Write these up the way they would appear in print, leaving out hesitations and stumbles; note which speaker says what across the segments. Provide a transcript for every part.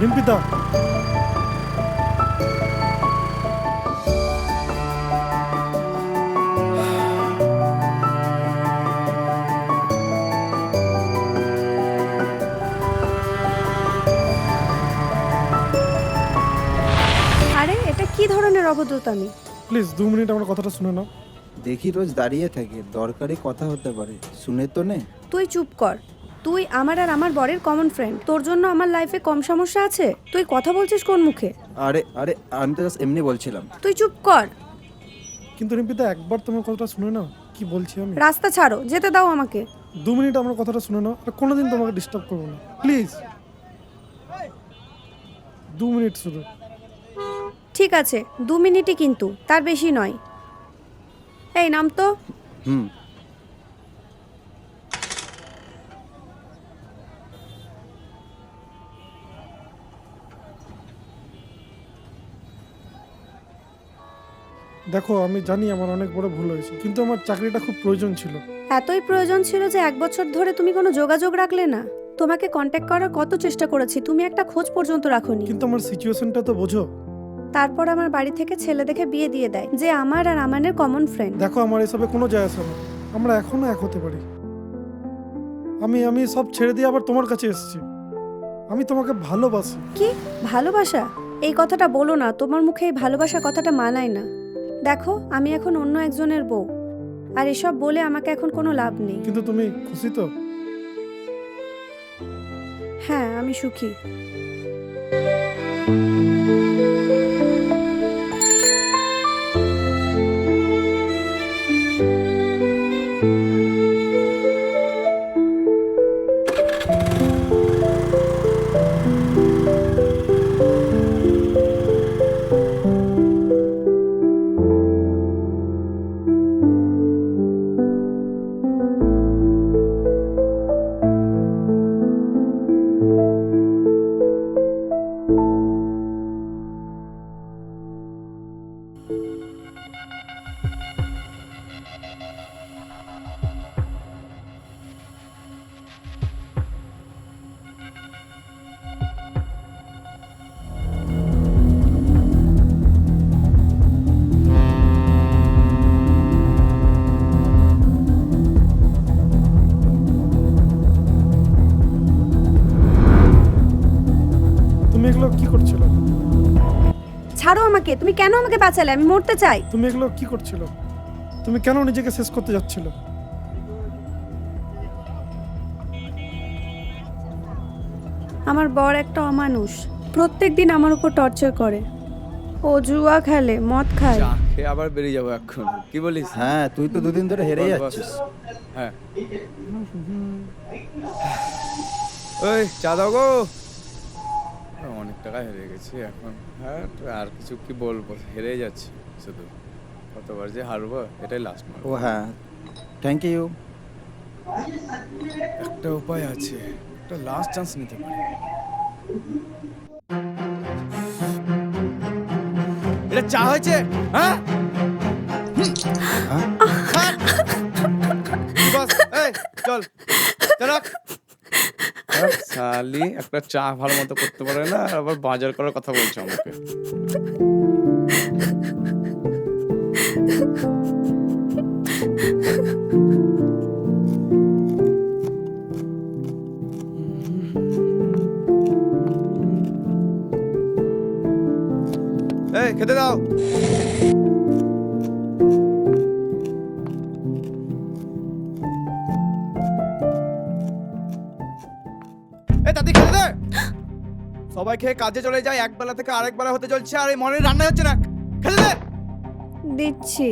Speaker 1: রিম্পিতা,
Speaker 2: আরে এটা কি ধরনের অভদ্রতামি?
Speaker 1: প্লিজ 2 মিনিট আমার কথাটা শুনে নাও।
Speaker 3: দেখি রোজ দাঁড়িয়ে থাকে, দরকারি কথা হতে পারে, শুনে তো নে।
Speaker 2: তুই চুপ কর। তুই আমার আর আমার বরের কমন ফ্রেন্ড, তোর জন্য আমার লাইফে কম সমস্যা আছে? তুই কথা বলছিস কোন মুখে?
Speaker 3: আরে আরে আমি তো জাস্ট এমনি বলছিলাম।
Speaker 2: তুই চুপ কর।
Speaker 1: কিন্তু রিম্পিতা, একবার তোমার কথাটা শুনে নাও, কি বলছি আমি।
Speaker 2: রাস্তা ছাড়ো, যেতে দাও আমাকে।
Speaker 1: 2 মিনিট আমার কথাটা শুনে নাও, আর কোনোদিন তোমাকে ডিস্টার্ব করবো না, প্লিজ। 2 মিনিট শুধু।
Speaker 2: ঠিক আছে, 2 মিনিটই, কিন্তু তার বেশি নয়। এই নাম তো।
Speaker 3: হুম।
Speaker 1: দেখো, আমি জানি আমার অনেক বড় ভুল হয়েছে, কিন্তু আমার চাকরিটা খুব প্রয়োজন ছিল।
Speaker 2: এতই প্রয়োজন ছিল যে 1 বছর ধরে তুমি কোনো যোগাযোগ রাখলে না। তোমাকে কন্ট্যাক্ট করার কত চেষ্টা করেছি, তুমি একটা খোঁজ পর্যন্ত রাখোনি।
Speaker 1: কিন্তু আমার সিচুয়েশনটা তো বোঝো।
Speaker 2: তারপর আমার বাড়ি থেকে ছেলে দেখে বিয়ে দিয়ে দেয়, যে আমার আর আমানের কমন ফ্রেন্ড।
Speaker 1: দেখো, আমার এসবে কোনো যায় আসে না, আমরা এখনো এক হতে পারি। আমি আমি সব ছেড়ে দিয়ে আবার তোমার কাছে এসেছি। আমি তোমাকে ভালোবাসি।
Speaker 2: কি ভালোবাসা? এই কথাটা বলো না, তোমার মুখে এই ভালোবাসা কথাটা মানায় না। দেখো, আমি এখন অন্য একজনের বউ, আর এসব বলে আমাকে এখন কোনো লাভ নেই।
Speaker 1: কিন্তু তুমি খুশি তো?
Speaker 2: হ্যাঁ, আমি সুখী।
Speaker 1: তুমি এগুলো কি করছিল?
Speaker 2: ছাড়ো আমাকে, তুমি কেন আমাকে বাঁচালে? আমি মরতে চাই।
Speaker 1: তুমি এগুলো কি করছিল? তুমি কেন নিজেকে শেষ করতে যাচ্ছিল?
Speaker 2: আমার বর একটা অমানুষ, প্রত্যেকদিন আমার উপর টর্চার করে। ও জুয়া খেলে, মদ খায়।
Speaker 4: চা খেয়ে আবার বেরিয়ে যাবো এখন, কি বলিস?
Speaker 3: হ্যাঁ, তুই তো 2 দিন ধরে হেরেই
Speaker 4: বস, বস।
Speaker 3: যাচ্ছিস।
Speaker 4: হ্যাঁ। ওই চা দাও গো। অনেক টাকা হেরে গেছি এখন। হ্যাঁ, তো আর কিছু কি বলবো, হেরে যাচ্ছি শুধু। কতবার যে হারবো, এটাই লাস্ট মার।
Speaker 3: ও হ্যাঁ, থ্যাংক ইউ।
Speaker 4: একটা উপায় আছে, একটা লাস্ট চান্স নিতে পারি। এটা চা হয়েছে? হ্যাঁ বস, এই চল চল। শালি একটা চা ভালো মতো করতে পারে না, আর আবার বাজার করার কথা বলছে আমাকে। এই খেতে দাও। এই তাতে খেতে দে। সবাই খেয়ে কাজে চলে যায়, একবেলা থেকে আরেক বেলা হতে চলছে, আর এই মনের রান্না হচ্ছে না। খেতে দে।
Speaker 2: দিচ্ছি।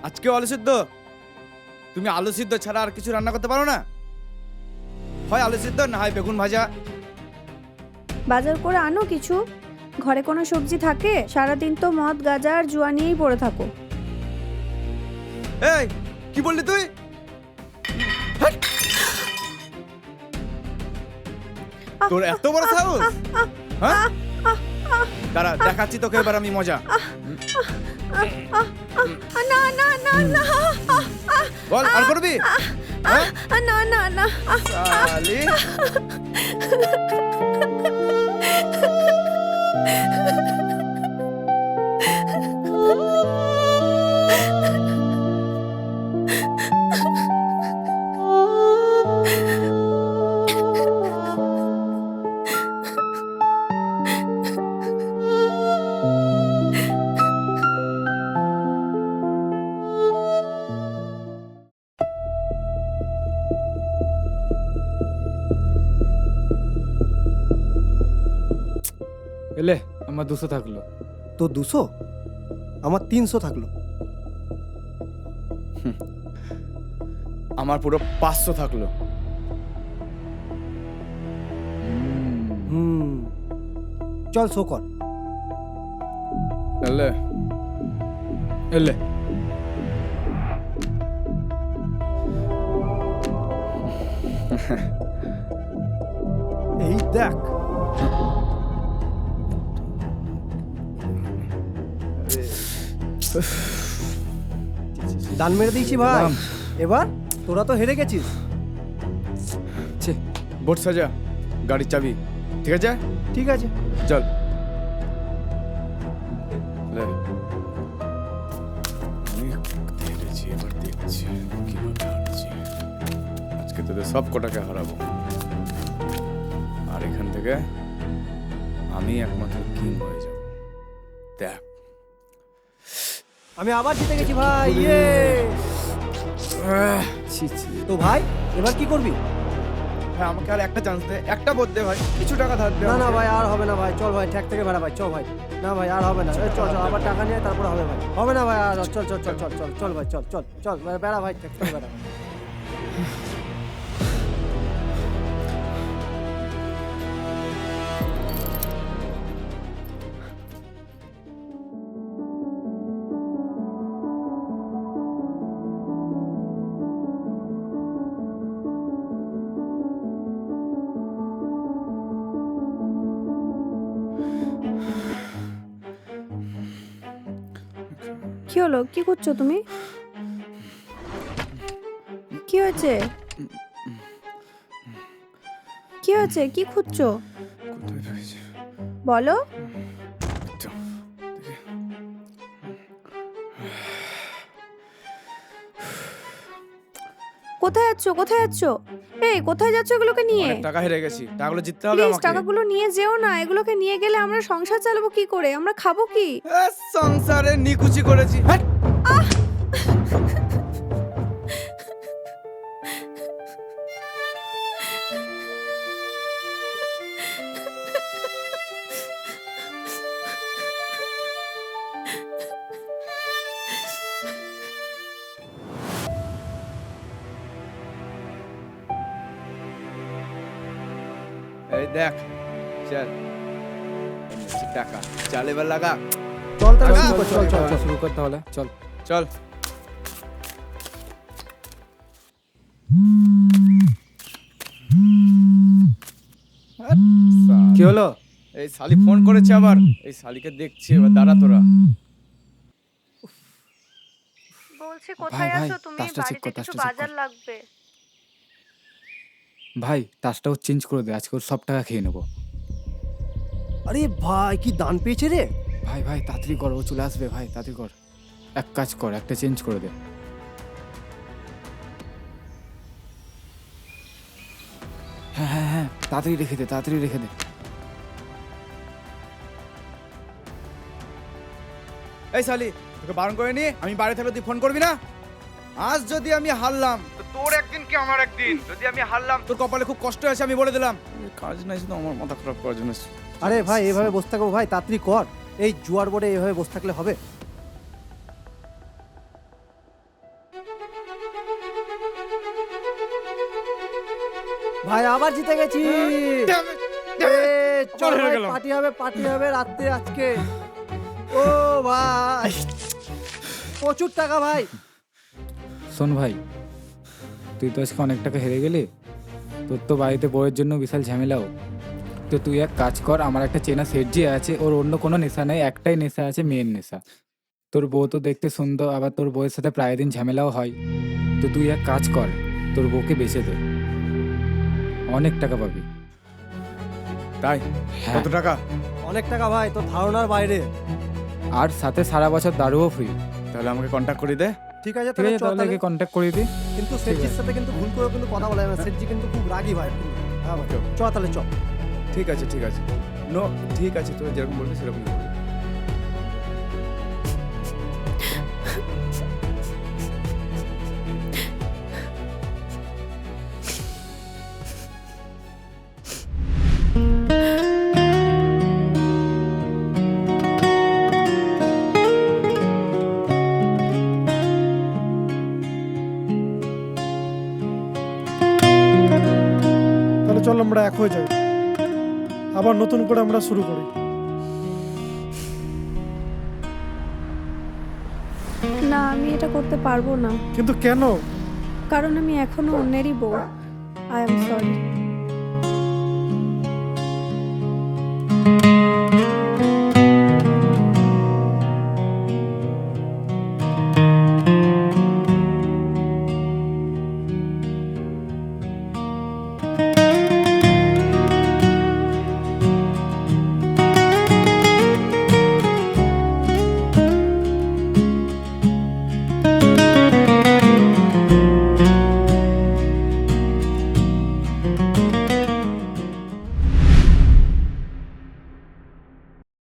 Speaker 4: আজকে আলু সিদ্ধ? তুমি আলু সিদ্ধ ছাড়া আর কিছু রান্না করতে পারো না? হয় আলু সিদ্ধ, না হয় বেগুন ভাজা।
Speaker 2: বাজার করে আনো কিছু। ঘরে কোনো সবজি থাকে? সারাদিন তো মদ গাঁজা আর জুয়া নিয়েই পড়ে থাকো।
Speaker 4: এই কি বললি তুই? তোর এত বড় সাহস? হ্যাঁ, দাঁড়া দেখাচ্ছি তোকে এবার আমি মজা।
Speaker 2: না না না না
Speaker 4: বল আর করবি? হ্যাঁ?
Speaker 2: না না না
Speaker 4: শালি।
Speaker 5: এলে আমার 200 থাকলো।
Speaker 6: তো 200, আমার 300 থাকলো।
Speaker 4: আমার পুরো 500 থাকলো।
Speaker 6: চল শো কর।
Speaker 4: এলে
Speaker 5: এলে
Speaker 6: এই দেখ, দান মেরে দিয়েছি ভাই।
Speaker 5: দাম।
Speaker 6: এবার তোরা তো হেরে গেছিস।
Speaker 5: ছে
Speaker 4: বোট সাজা, গাড়ির চাবি। ঠিক আছে,
Speaker 6: ঠিক আছে,
Speaker 4: চল। লে। অনেক হেরেছি, এবার দেখছি কিভাবে হারছি। আজকে তোদের সব কটাকে হারাবো, আর এখান থেকে আমি একমাত্র কিং হয়ে যাব। দেখ।
Speaker 6: আমি আবার জিতে গেছি ভাই। ইয়ে!
Speaker 5: ছি ছি।
Speaker 6: তো ভাই এবার কি করবি?
Speaker 4: হ্যাঁ, আমাকে আর একটা চান্স দে, একটা বোধ দে ভাই, কিছু টাকা ধার দে।
Speaker 6: না না
Speaker 4: আমাকে।
Speaker 6: ভাই, আর হবে না ভাই। চল ভাই, ঠ্যাক থেকে বেড়া ভাই। চল ভাই, না ভাই আর হবে না। এই চল চল, আবার টাকা নিয়ে তারপর হবে ভাই। হবে না ভাই, আর চল চল চল চল চল চল ভাই, চল চল চল বেড়া ভাই, ঠ্যাক থেকে বেড়া।
Speaker 2: কি হলো? কি করছো তুমি? কি হয়েছে? কি হয়েছে? কি খুঁজছো?
Speaker 4: কোথায় রেখেছি?
Speaker 2: বলো।
Speaker 4: তো, দেখি।
Speaker 2: কোথায় যাচ্ছো? কোথায় যাচ্ছো? এই কোথায় যাচ্ছো এগুলোকে নিয়ে?
Speaker 4: অনেক টাকা হেরে গেছি, টাকাগুলো জিততে হবে
Speaker 2: প্লিজ
Speaker 4: আমাকে।
Speaker 2: টাকাগুলো নিয়ে যেও না। এগুলোকে নিয়ে গেলে আমরা সংসার চালাবো কি করে? আমরা খাবো কি?
Speaker 4: সংসারে নিকুচি করেছি। হ্যাট! এই দেখ, চল এনেছি টাকা, চল এবার লাগা।
Speaker 6: চল তাহলে
Speaker 4: টাকা?
Speaker 6: শুরু কর, চল চল চল।
Speaker 5: শুরু কর তাহলে চল।
Speaker 4: চল।
Speaker 5: কি হলো?
Speaker 4: এই শালি ফোন করেছে আবার। এই শালিকে দেখছি, এবার দাঁড়া তোরা।
Speaker 2: বলছি
Speaker 5: কোথায় ভাই, আছো তুমি? তাসটা চেক বাড়িতে কর, কিছু তাসটা চেক বাজার কর।
Speaker 2: লাগবে।
Speaker 5: ভাই তাসটাও চেঞ্জ করে দে, আজকে ওর সব টাকা খেয়ে নেবো।
Speaker 6: আরে ভাই কি দান পেয়েছে রে।
Speaker 5: ভাই ভাই তাড়াতাড়ি কর, ও চলে আসবে ভাই, তাড়াতাড়ি কর। এক কাজ কর, একটা চেঞ্জ করে দে। হ্যাঁ হ্যাঁ হ্যাঁ, তাড়াতাড়ি রেখে দে, তাড়াতাড়ি রেখে দে।
Speaker 4: এই শালি, তোকে বারণ করে নি আমি বাড়ি থাকলে তুই ফোন করবি না? আজ যদি আমি হারলাম তো তোর একদিন কি আমার একদিন। যদি আমি হারলাম তোর কপালে খুব কষ্ট আছে, আমি বলে দিলাম। কাজ নাই শুধু আমার মাথা খারাপ করার জন্য।
Speaker 6: আরে ভাই এভাবে বসে থাকবো ভাই? তাড়াতাড়ি কর। এই জুয়ার বোর্ডে এভাবে বসে থাকলে হবে? ভাই আবার জিতে গেছি। চল
Speaker 4: হেরে
Speaker 6: ভাই
Speaker 4: গেলাম।
Speaker 6: পার্টি হবে রাত্রে আজকে। ও ভাই প্রচুর টাকা ভাই।
Speaker 5: শোন ভাই, তুই তো আজকে অনেক টাকা হেরে গেলি, তোর তো বাড়িতে বউয়ের জন্য বিশাল ঝামেলাও। তো তুই এক কাজ কর, আমার একটা চেনা সেটজি আছে, ওর অন্য কোনো নেশা নেই, একটাই নেশা আছে, মেয়ের নেশা। তোর বউ তো দেখতে সুন্দর, আবার তোর বউয়ের সাথে প্রায় দিন ঝামেলাও হয়। তো তুই এক কাজ কর, তোর বউকে বেচে দে, অনেক টাকা পাবি।
Speaker 4: তাই?
Speaker 5: হ্যাঁ।
Speaker 4: কত টাকা?
Speaker 6: অনেক টাকা ভাই, তোর ধারণার বাইরে।
Speaker 5: আর সাথে সারা বছর দারুও ফ্রি।
Speaker 4: তাহলে আমাকে কন্ট্যাক্ট করে দে।
Speaker 6: ঠিক আছে
Speaker 5: ঠিক
Speaker 6: তাহলে
Speaker 5: আছে,
Speaker 6: চল
Speaker 5: তাহলে
Speaker 6: তাহলে।
Speaker 5: কন্ট্যাক্ট করে দিই।
Speaker 6: কিন্তু সেটজির সাথে কিন্তু ভুল করে কিন্তু কথা বলা যাবে না, সেটজি কিন্তু খুব রাগী ভাই। হ্যাঁ ভাই চল তাহলে চল।
Speaker 4: ঠিক আছে নো, ঠিক আছে, তোরা যেরকম বলবি সেরকম করবি।
Speaker 1: তাহলে চল আমরা এক হয়ে যাই, আবার নতুন করে আমরা শুরু করি।
Speaker 2: না, আমি এটা করতে পারবো না,
Speaker 1: কিন্তু কেন?
Speaker 2: কারণ আমি এখনো অন্যেরই বউ। I am sorry.